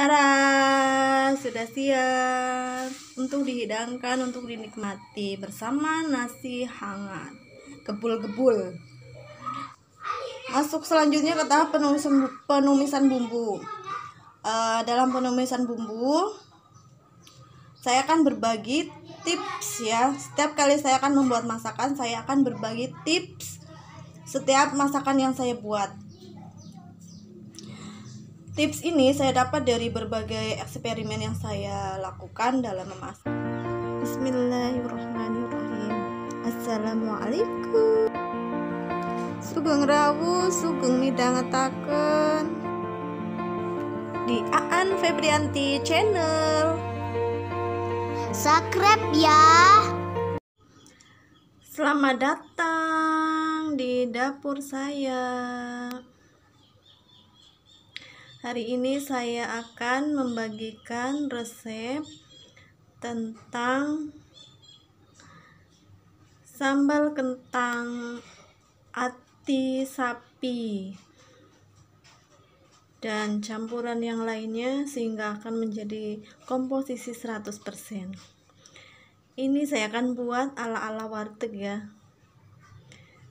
Tara, sudah siap untuk dihidangkan, untuk dinikmati bersama nasi hangat. Gebul-gebul. Masuk selanjutnya ke tahap penumisan bumbu. Dalam penumisan bumbu, saya akan berbagi tips ya. Setiap kali saya akan membuat masakan, saya akan berbagi tips setiap masakan yang saya buat. Tips ini saya dapat dari berbagai eksperimen yang saya lakukan dalam memasak. Bismillahirrahmanirrahim. Assalamualaikum. Sugeng rawuh, sugeng midhangetaken di Aan Febrianti channel. Subscribe ya. Selamat datang di dapur saya. Hari ini saya akan membagikan resep tentang sambal kentang ati sapi dan campuran yang lainnya sehingga akan menjadi komposisi 100%. Ini saya akan buat ala-ala warteg ya.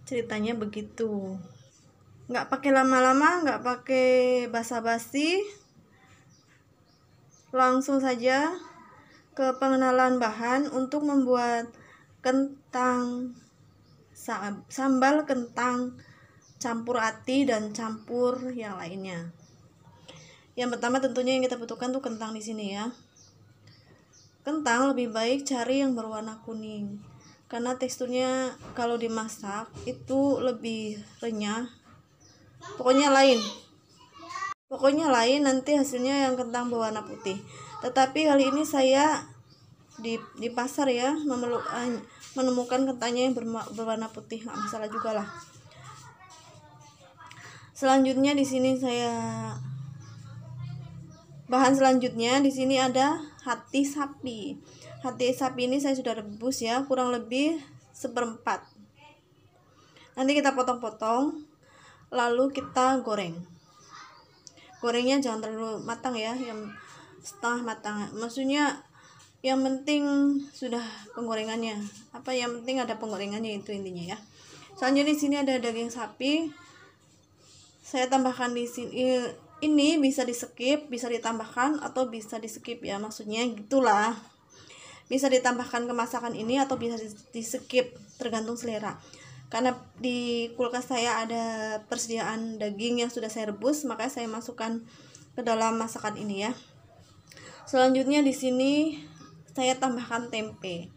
Ceritanya begitu. Nggak pakai lama-lama, nggak pakai basa-basi, langsung saja ke pengenalan bahan untuk membuat sambal kentang campur ati dan campur yang lainnya. Yang pertama tentunya yang kita butuhkan tuh kentang di sini ya. Kentang lebih baik cari yang berwarna kuning karena teksturnya kalau dimasak itu lebih renyah. Pokoknya lain nanti hasilnya yang kentang berwarna putih. Tetapi kali ini saya di pasar ya menemukan kentangnya yang berwarna putih, nggak masalah juga lah. Selanjutnya di sini bahan selanjutnya di sini ada hati sapi. Hati sapi ini saya sudah rebus ya, kurang lebih 1/4. Nanti kita potong-potong. Lalu kita goreng. Gorengnya jangan terlalu matang ya, yang setengah matang. Maksudnya yang penting sudah penggorengannya. Yang penting ada penggorengannya, itu intinya ya. Selanjutnya di sini ada daging sapi. Saya tambahkan di sini. Ini bisa di-skip, bisa ditambahkan atau bisa di-skip ya. Maksudnya gitulah. Bisa ditambahkan ke masakan ini atau bisa di-skip, tergantung selera. Karena di kulkas saya ada persediaan daging yang sudah saya rebus, makanya saya masukkan ke dalam masakan ini ya. Selanjutnya di sini saya tambahkan tempe.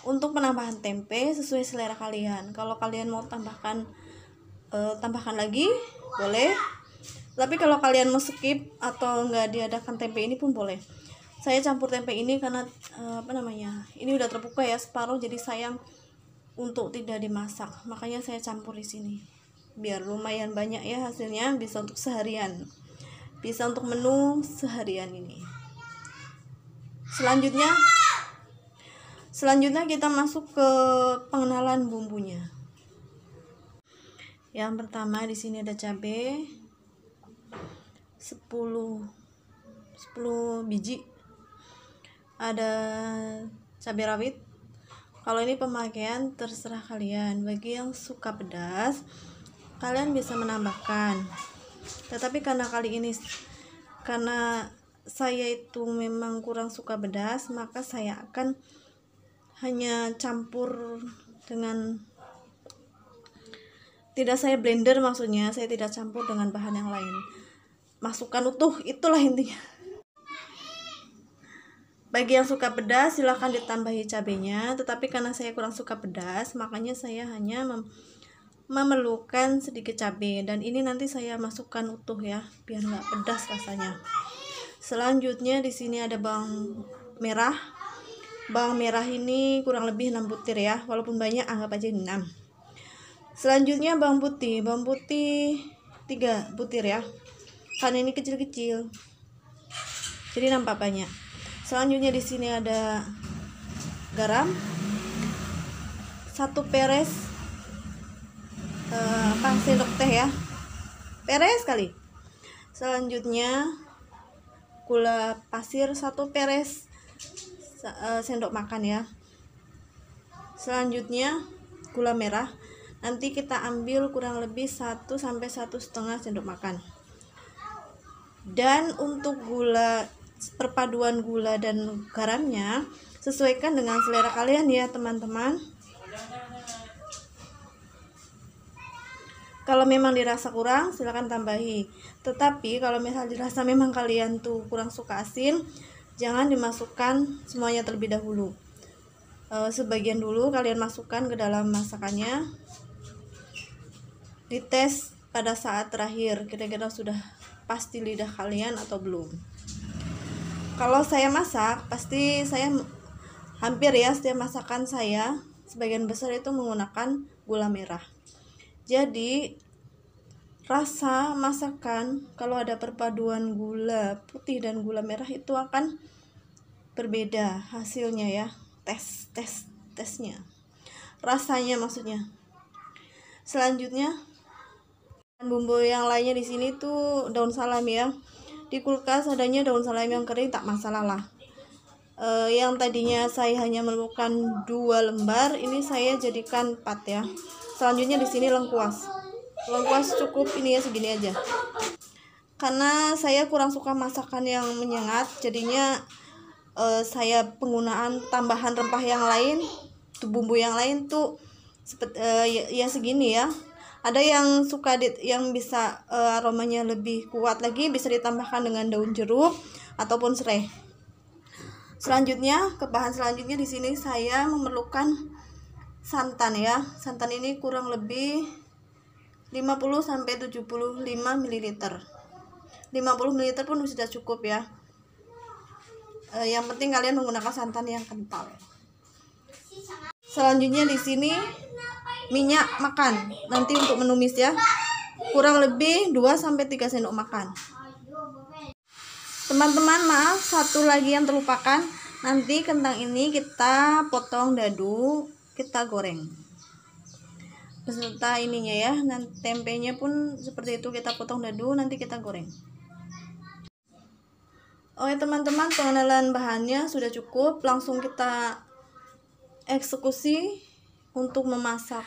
Untuk penambahan tempe sesuai selera kalian. Kalau kalian mau tambahkan lagi boleh. Tapi kalau kalian mau skip atau nggak diadakan tempe ini pun boleh. Saya campur tempe ini karena ini udah terbuka ya separuh, jadi sayang untuk tidak dimasak, makanya saya campur di sini biar lumayan banyak ya hasilnya, bisa untuk seharian, bisa untuk menu seharian ini. Selanjutnya kita masuk ke pengenalan bumbunya. Yang pertama di sini ada cabai 10 biji, ada cabai rawit. Kalau ini pemakaian terserah kalian. Bagi yang suka pedas, kalian bisa menambahkan. Tetapi karena saya itu memang kurang suka pedas, maka saya akan hanya campur dengan, tidak saya blender, maksudnya saya tidak campur dengan bahan yang lain. Masukkan utuh, itulah intinya. Bagi yang suka pedas silahkan ditambahi cabenya, tetapi karena saya kurang suka pedas, makanya saya hanya memerlukan sedikit cabai. Dan ini nanti saya masukkan utuh ya, biar nggak pedas rasanya. Selanjutnya di sini ada bawang merah. Bawang merah ini kurang lebih 6 butir ya, walaupun banyak anggap aja 6. Selanjutnya bawang putih 3 butir ya, karena ini kecil-kecil jadi nampak banyak. Selanjutnya di sini ada garam 1 peres sendok teh ya, peres kali. Selanjutnya gula pasir 1 peres sendok makan ya. Selanjutnya gula merah, nanti kita ambil kurang lebih 1 sampai 1,5 sendok makan. Dan untuk gula, perpaduan gula dan garamnya sesuaikan dengan selera kalian ya teman-teman. Kalau memang dirasa kurang silahkan tambahi, tetapi kalau misalnya dirasa memang kalian tuh kurang suka asin, jangan dimasukkan semuanya terlebih dahulu. Sebagian dulu kalian masukkan ke dalam masakannya, dites pada saat terakhir kira-kira sudah pasti lidah kalian atau belum. Kalau saya masak, pasti saya hampir ya setiap masakan saya sebagian besar itu menggunakan gula merah. Jadi rasa masakan kalau ada perpaduan gula putih dan gula merah itu akan berbeda hasilnya ya, tesnya, rasanya maksudnya. Selanjutnya bumbu yang lainnya di sini tuh daun salam ya. Di kulkas adanya daun salam yang kering, tak masalah lah. Yang tadinya saya hanya memerlukan 2 lembar, ini saya jadikan 4 ya. Selanjutnya di sini lengkuas cukup ini ya, segini aja. Karena saya kurang suka masakan yang menyengat, jadinya saya penggunaan tambahan rempah yang lain, bumbu yang lain tuh ya segini ya. Ada yang suka yang bisa aromanya lebih kuat lagi, bisa ditambahkan dengan daun jeruk ataupun serai. Selanjutnya, ke bahan selanjutnya di sini saya memerlukan santan ya. Santan ini kurang lebih 50 sampai 75 ml. 50 ml pun sudah cukup ya. Yang penting kalian menggunakan santan yang kental. Selanjutnya di sini minyak makan nanti untuk menumis ya. Kurang lebih 2 sampai 3 sendok makan. Teman-teman, maaf, satu lagi yang terlupakan. Nanti kentang ini kita potong dadu, kita goreng beserta ininya ya. Nanti tempenya pun seperti itu, kita potong dadu, nanti kita goreng. Oke teman-teman, pengenalan bahannya sudah cukup. Langsung kita eksekusi untuk memasak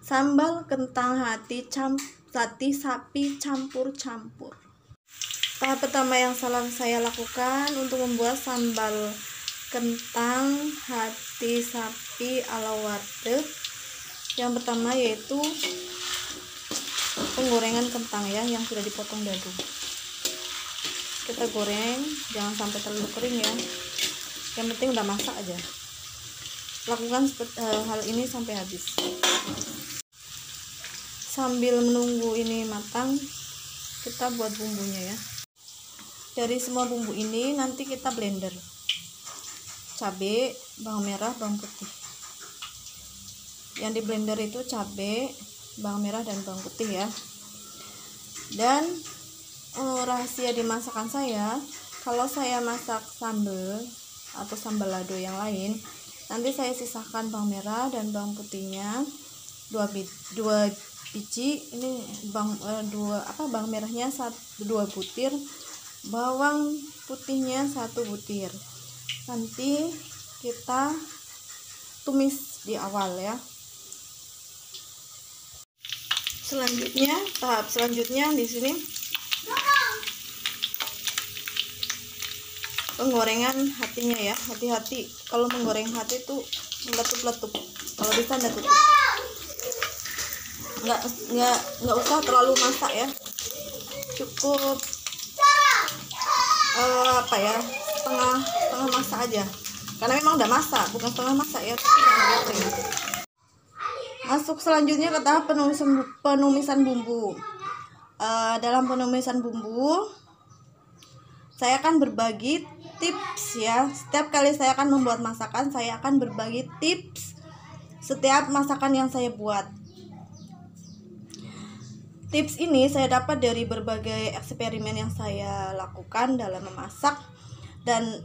sambal kentang hati sapi campur-campur. Tahap pertama yang saya lakukan untuk membuat sambal kentang hati sapi ala warteg, yang pertama yaitu penggorengan kentang ya, yang sudah dipotong dadu. Kita goreng, jangan sampai terlalu kering ya, yang penting udah masak aja. Lakukan hal ini sampai habis. Sambil menunggu ini matang, kita buat bumbunya ya. Dari semua bumbu ini nanti kita blender. Cabai, bawang merah, bawang putih. Yang di blender itu cabai, bawang merah dan bawang putih ya. Dan rahasia di masakan saya, kalau saya masak sambal atau sambal lado yang lain, nanti saya sisahkan bawang merah dan bawang putihnya 2 biji. Ini bawang merahnya 2 butir, bawang putihnya 1 butir. Nanti kita tumis di awal ya. Selanjutnya, tahap selanjutnya di sini penggorengan hatinya ya. Hati-hati kalau menggoreng hati itu meletup-letup. Kalau bisa Anda tutup. Nggak usah terlalu masak ya. Cukup setengah masak aja. Karena memang udah masak, bukan setengah masak ya, tapi jangan garing. Masuk selanjutnya ke tahap penumisan bumbu. Dalam penumisan bumbu, saya akan berbagi tips ya. Setiap kali saya akan membuat masakan, saya akan berbagi tips setiap masakan yang saya buat. Tips ini saya dapat dari berbagai eksperimen yang saya lakukan dalam memasak, dan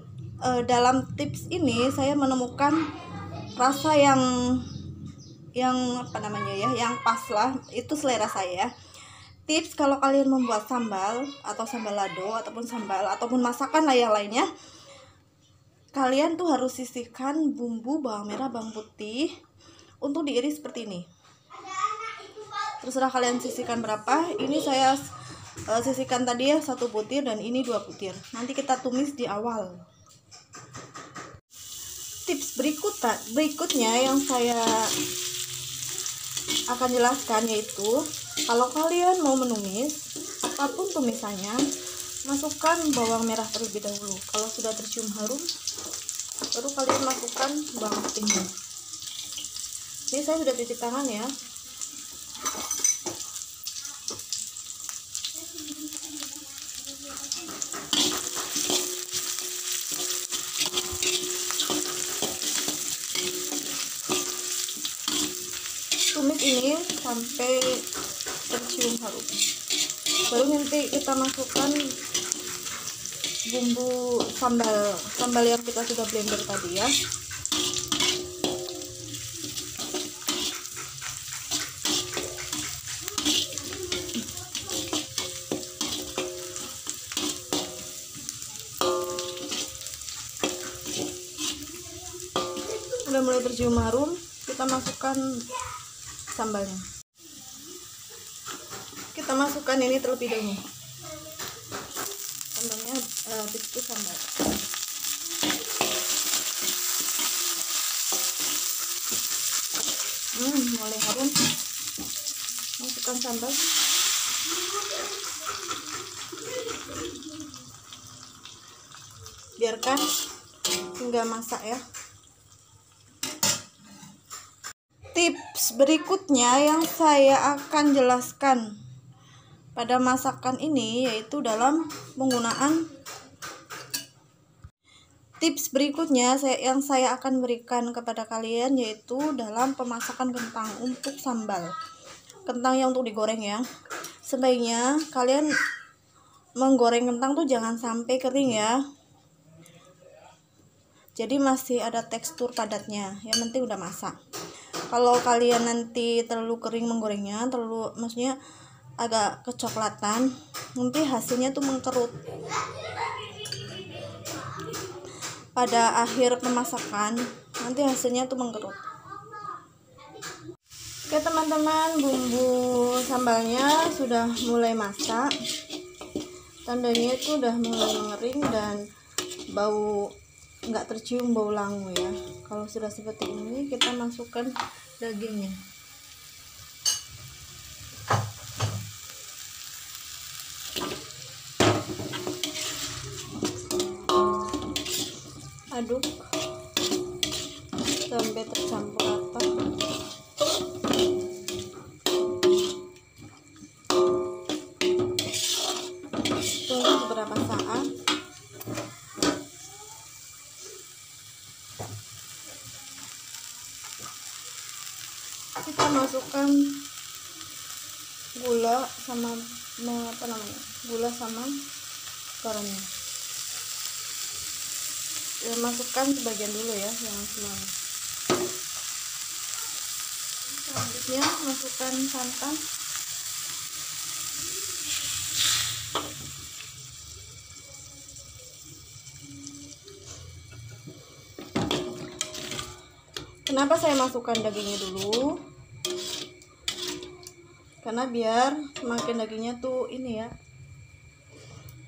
dalam tips ini saya menemukan rasa yang pas lah, itu selera saya. tips kalau kalian membuat sambal atau sambal lado ataupun sambal ataupun masakan yang lainnya, kalian tuh harus sisihkan bumbu bawang merah, bawang putih untuk diiris seperti ini. Terserah kalian sisihkan berapa. Ini saya sisihkan tadi ya 1 butir dan ini 2 butir. Nanti kita tumis di awal. Tips berikutnya yang saya akan jelaskan yaitu, kalau kalian mau menumis apapun tumisannya, masukkan bawang merah terlebih dahulu. Kalau sudah tercium harum, baru kalian masukkan bawang putihnya. Ini saya sudah cuci tangan ya. Tumis ini sampai tercium harum. Baru nanti kita masukkan bumbu sambal yang kita sudah blender tadi ya. Udah mulai tercium harum, kita masukkan sambalnya. Kita masukkan ini terlebih dahulu. Sambalnya itu sambal. Mulai harum. Masukkan sambal. Biarkan hingga masak ya. Tips berikutnya yang saya akan jelaskan pada masakan ini yaitu dalam penggunaan tips berikutnya yang saya akan berikan kepada kalian yaitu dalam pemasakan kentang untuk sambal. Kentang yang untuk digoreng ya. Sebaiknya kalian menggoreng kentang tuh jangan sampai kering ya. Jadi masih ada tekstur padatnya. Yang penting udah masak. Kalau kalian nanti terlalu kering menggorengnya, maksudnya agak kecoklatan, nanti hasilnya tuh mengkerut. Pada akhir pemasakan, nanti hasilnya tuh mengkerut. Oke teman-teman, bumbu sambalnya sudah mulai masak. Tandanya itu udah mulai mengering dan nggak tercium bau langu ya. Kalau sudah seperti ini, kita masukkan dagingnya. Aduk sampai tercampur rata. Tunggu beberapa saat. Kita masukkan gula sama gula sama garamnya. Masukkan sebagian dulu ya, jangan semuanya. Selanjutnya masukkan santan. Kenapa saya masukkan dagingnya dulu? Karena biar semakin dagingnya tuh ini ya,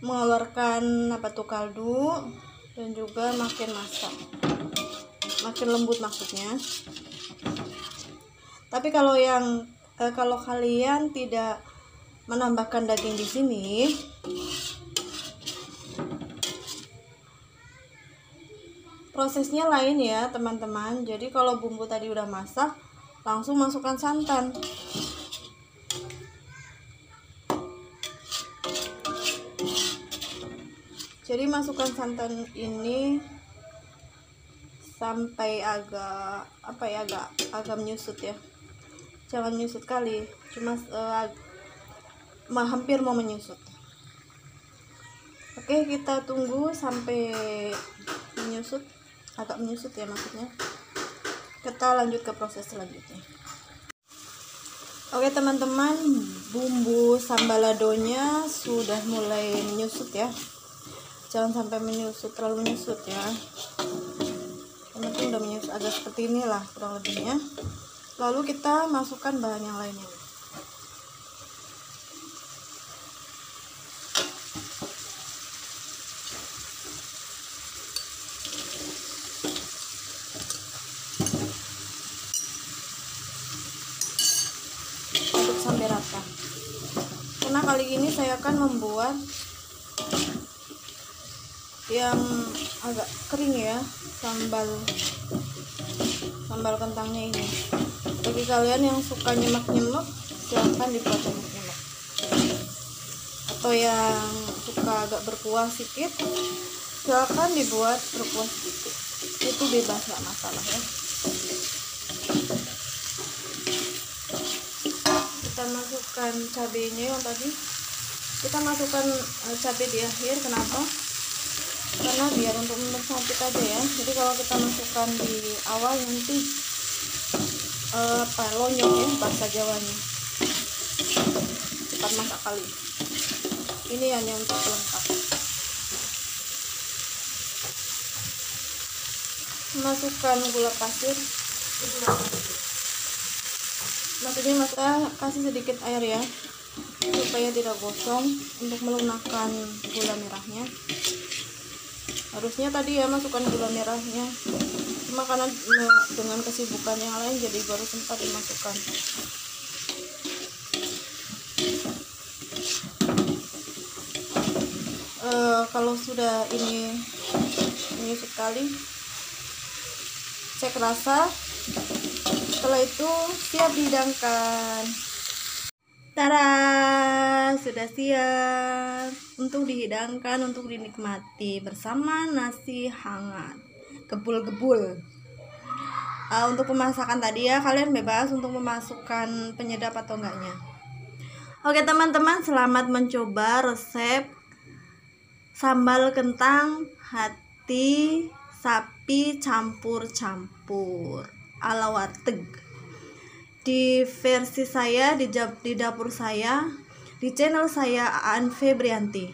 mengeluarkan kaldu dan juga makin masak, makin lembut maksudnya. Tapi kalau kalian tidak menambahkan daging di sini, prosesnya lain ya teman-teman. Jadi kalau bumbu tadi udah masak, langsung masukkan santan. Jadi masukkan santan ini sampai agak menyusut ya. Jangan menyusut kali, cuma hampir mau menyusut. Oke, kita tunggu sampai menyusut, agak menyusut ya maksudnya. Kita lanjut ke proses selanjutnya. Oke teman-teman, bumbu sambaladonya sudah mulai menyusut ya. Jangan sampai menyusut, terlalu menyusut ya. Yang penting udah menyusut, agak seperti inilah kurang lebihnya. Lalu kita masukkan bahan yang lainnya. Aduk sampai rata. Karena kali ini saya akan membuat yang agak kering ya, sambal kentangnya ini. Bagi kalian yang suka nyemek-nyemek, silahkan dibuat nyemek-nyemek. Atau yang suka agak berkuah sedikit, silahkan dibuat berkuah sedikit. Itu bebas, nggak masalah ya. Kita masukkan cabenya yang tadi. Kita masukkan cabai di akhir. Kenapa? Karena biar untuk mempersempit aja ya. Jadi kalau kita masukkan di awal nanti lonyok ya bahasa Jawanya, cepat masak kali. Ini hanya untuk pelengkap. Masukkan gula pasir. Maksudnya kasih sedikit air ya, supaya tidak gosong untuk melunakkan gula merahnya. Harusnya tadi ya masukkan gula merahnya, cuma karena dengan kesibukan yang lain jadi baru sempat dimasukkan. Kalau sudah ini sekali, cek rasa. Setelah itu siap dihidangkan. Tada, sudah siap untuk dihidangkan, untuk dinikmati bersama nasi hangat gebul-gebul. Untuk pemasakan tadi ya, kalian bebas untuk memasukkan penyedap atau enggaknya. Oke teman-teman, selamat mencoba resep sambal kentang hati sapi campur-campur ala warteg. Di versi saya, di dapur saya, di channel saya Aan Febrianti.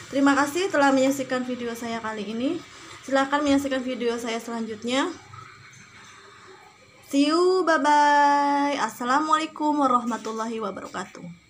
Terima kasih telah menyaksikan video saya kali ini. Silahkan menyaksikan video saya selanjutnya. See you, bye bye. Assalamualaikum warahmatullahi wabarakatuh.